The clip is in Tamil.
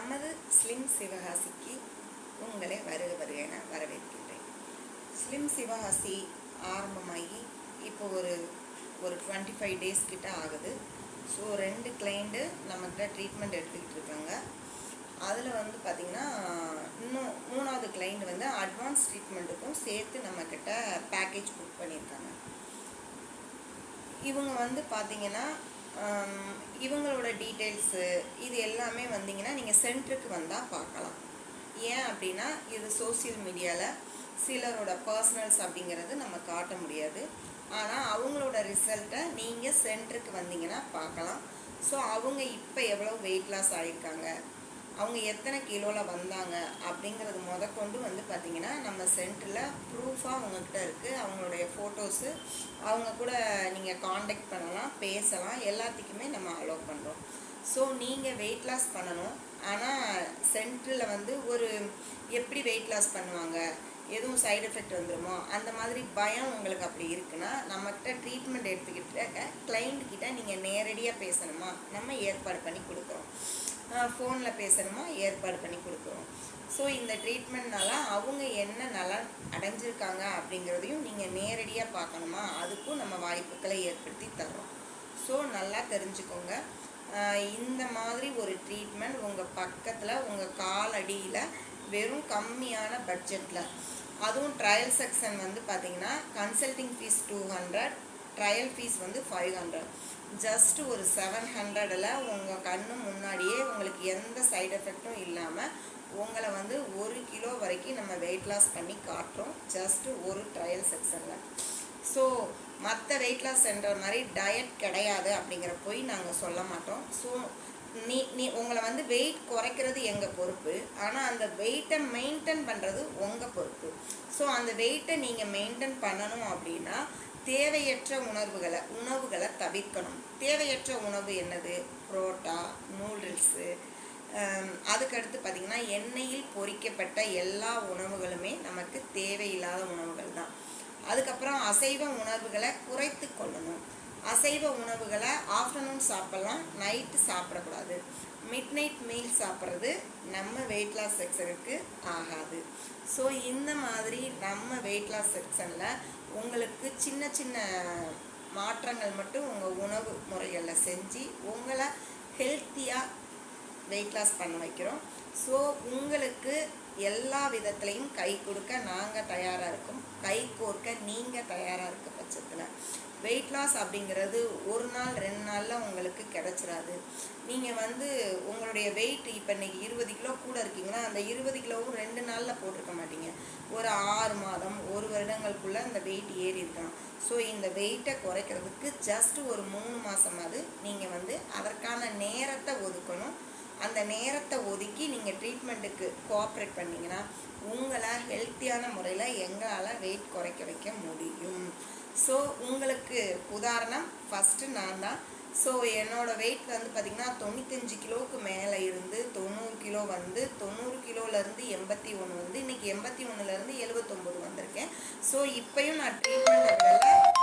நமது ஸ்லிம் சிவகாசிக்கு உங்களை வருக வருக என வரவேற்கின்றேன். ஸ்லிம் சிவகாசி ஆரம்பமாகி இப்போ ஒரு 25 டேஸ் கிட்ட ஆகுது. ஸோ 2 கிளைண்ட்டு நம்மக்கிட்ட ட்ரீட்மெண்ட் எடுத்துக்கிட்டு இருக்காங்க. அதில் வந்து பார்த்திங்கன்னா இன்னும் 3வது கிளைண்ட் வந்து அட்வான்ஸ் ட்ரீட்மெண்ட்டுக்கும் சேர்த்து நம்மக்கிட்ட பேக்கேஜ் புக் பண்ணியிருக்காங்க. இவங்க வந்து பார்த்திங்கன்னா இவங்களோட டீட்டெயில்ஸு இது எல்லாமே வந்தீங்கன்னா நீங்கள் சென்டருக்கு வந்தால் பார்க்கலாம். ஏன் அப்படின்னா இது சோசியல் மீடியாவில் சிலரோட பர்சனல்ஸ் அப்படிங்கிறது நம்ம காட்ட முடியாது. ஆனால் அவங்களோட ரிசல்ட்டை நீங்கள் சென்டருக்கு வந்தீங்கன்னா பார்க்கலாம். ஸோ அவங்க இப்போ எவ்வளோ வெயிட் லாஸ் ஆகியிருக்காங்க, அவங்க எத்தனை கிலோவில் வந்தாங்க அப்படிங்கிறது முதற்கொண்டு வந்து பார்த்திங்கன்னா நம்ம சென்டரில் ப்ரூஃபாக அவங்கக்கிட்ட இருக்குது. அவங்களுடைய ஃபோட்டோஸு அவங்க கூட நீங்கள் காண்டாக்ட் பண்ணலாம், பேசலாம், எல்லாத்துக்குமே நம்ம அலோவ் பண்ணுறோம். ஸோ நீங்கள் வெயிட் லாஸ் பண்ணணும். ஆனால் சென்டரில் வந்து எப்படி வெயிட் லாஸ் பண்ணுவாங்க, எதுவும் சைடு எஃபெக்ட் வந்துடுமோ அந்த மாதிரி பயம் உங்களுக்கு அப்படி இருக்குன்னா நம்மக்கிட்ட ட்ரீட்மெண்ட் எடுத்துக்கிட்ட கிளைண்ட்கிட்ட நீங்கள் நேரடியாக பேசணுமா, நம்ம ஏற்பாடு பண்ணி கொடுக்குறோம். ஃபோனில் பேசணுமா, ஏற்பாடு பண்ணி கொடுக்குறோம். ஸோ இந்த ட்ரீட்மெண்ட்னால அவங்க என்ன நல்லா அடைஞ்சிருக்காங்க அப்படிங்கிறதையும் நீங்கள் நேரடியாக பார்க்கணுமா, அதுக்கும் நம்ம வாய்ப்புகளை ஏற்படுத்தி தர்றோம். ஸோ நல்லா தெரிஞ்சுக்கோங்க. இந்த மாதிரி ஒரு ட்ரீட்மெண்ட் உங்கள் பக்கத்தில் உங்கள் காலடியில் வெறும் கம்மியான பட்ஜெட்டில், அதுவும் ட்ரையல் செக்ஷன் வந்து பார்த்திங்கன்னா கன்சல்டிங் ஃபீஸ் 200, ட்ரையல் ஃபீஸ் வந்து 500. ஜஸ்ட் ஒரு 700ல் உங்கள் கண்ணு முன்னாடியே உங்களுக்கு எந்த சைடு எஃபெக்டும் இல்லாமல் உங்களை வந்து 1 கிலோ வரைக்கும் நம்ம வெயிட் லாஸ் பண்ணி காட்டுறோம். ஜஸ்ட்டு ஒரு ட்ரையல் செக்ஷனில். ஸோ மற்ற வெயிட் லாஸ் சென்டர் மாதிரி டயட் கிடையாது அப்படிங்கிற போய் நாங்கள் சொல்ல மாட்டோம். ஸோ நீ உங்களை வந்து வெயிட் குறைக்கிறது எங்கள் பொறுப்பு, ஆனால் அந்த வெயிட்டை மெயின்டைன் பண்ணுறது உங்கள் பொறுப்பு. ஸோ அந்த வெயிட்டை நீங்கள் மெயின்டைன் பண்ணணும் அப்படின்னா தேவையற்ற உணவுகளை தவிர்க்கணும். தேவையற்ற உணவு என்னது? புரோட்டா, நூடுல்ஸு, அதுக்கடுத்து பார்த்திங்கன்னா எண்ணெயில் பொரிக்கப்பட்ட எல்லா உணவுகளுமே நமக்கு தேவையில்லாத உணவுகள் தான். அதுக்கப்புறம் அசைவ உணவுகளை குறைத்து கொள்ளணும். அசைவ உணவுகளை ஆஃப்டர்நூன் சாப்பிட்லாம், நைட்டு சாப்பிடக்கூடாது. மிட் நைட் மீல் சாப்பிட்றது நம்ம வெயிட் லாஸ் செக்ஷனுக்கு ஆகாது. ஸோ இந்த மாதிரி நம்ம வெயிட் லாஸ் செக்ஷனில் உங்களுக்கு சின்ன சின்ன மாற்றங்கள் மட்டும் உங்கள் உணவு முறைகளில் செஞ்சு உங்களை ஹெல்த்தியாக வெயிட் லாஸ் பண்ண வைக்கிறோம். ஸோ உங்களுக்கு எல்லா விதத்துலேயும் கை கொடுக்க நாங்கள் தயாராக இருக்கோம். கை கோர்க்க நீங்கள் தயாராக இருக்க பட்சத்தில் வெயிட் லாஸ் அப்படிங்கிறது 1 நாள் 2 நாளில் உங்களுக்கு கிடச்சிடாது. நீங்கள் வந்து உங்களுடைய வெயிட் இப்போ இன்றைக்கி 20 கிலோ கூட இருக்கீங்கன்னா அந்த 20 கிலோவும் 2 நாளில் போட்டிருக்க மாட்டீங்க. ஒரு 6 மாதம் 1 வருடங்களுக்குள்ளே அந்த வெயிட் ஏறி இருக்கலாம். ஸோ இந்த வெயிட்டை குறைக்கிறதுக்கு ஜஸ்ட் ஒரு 3 மாதமாவது நீங்கள் வந்து அதற்கான நேரத்தை ஒதுக்கணும். அந்த நேரத்தை ஒதுக்கி நீங்கள் ட்ரீட்மெண்ட்டுக்கு கோஆப்ரேட் பண்ணிங்கன்னா உங்களை ஹெல்த்தியான முறையில் எங்களால் வெயிட் குறைக்க வைக்க முடியும். ஸோ உங்களுக்கு உதாரணம் ஃபஸ்ட்டு நான் தான். ஸோ என்னோடய வெயிட் வந்து பார்த்திங்கன்னா 95 கிலோவுக்கு மேலே இருந்து 90 கிலோ வந்து 90 கிலோலேருந்து 81 வந்து இன்றைக்கி 81லேருந்து 79 வந்திருக்கேன். ஸோ இப்போயும் நான் ட்ரீட்மெண்ட்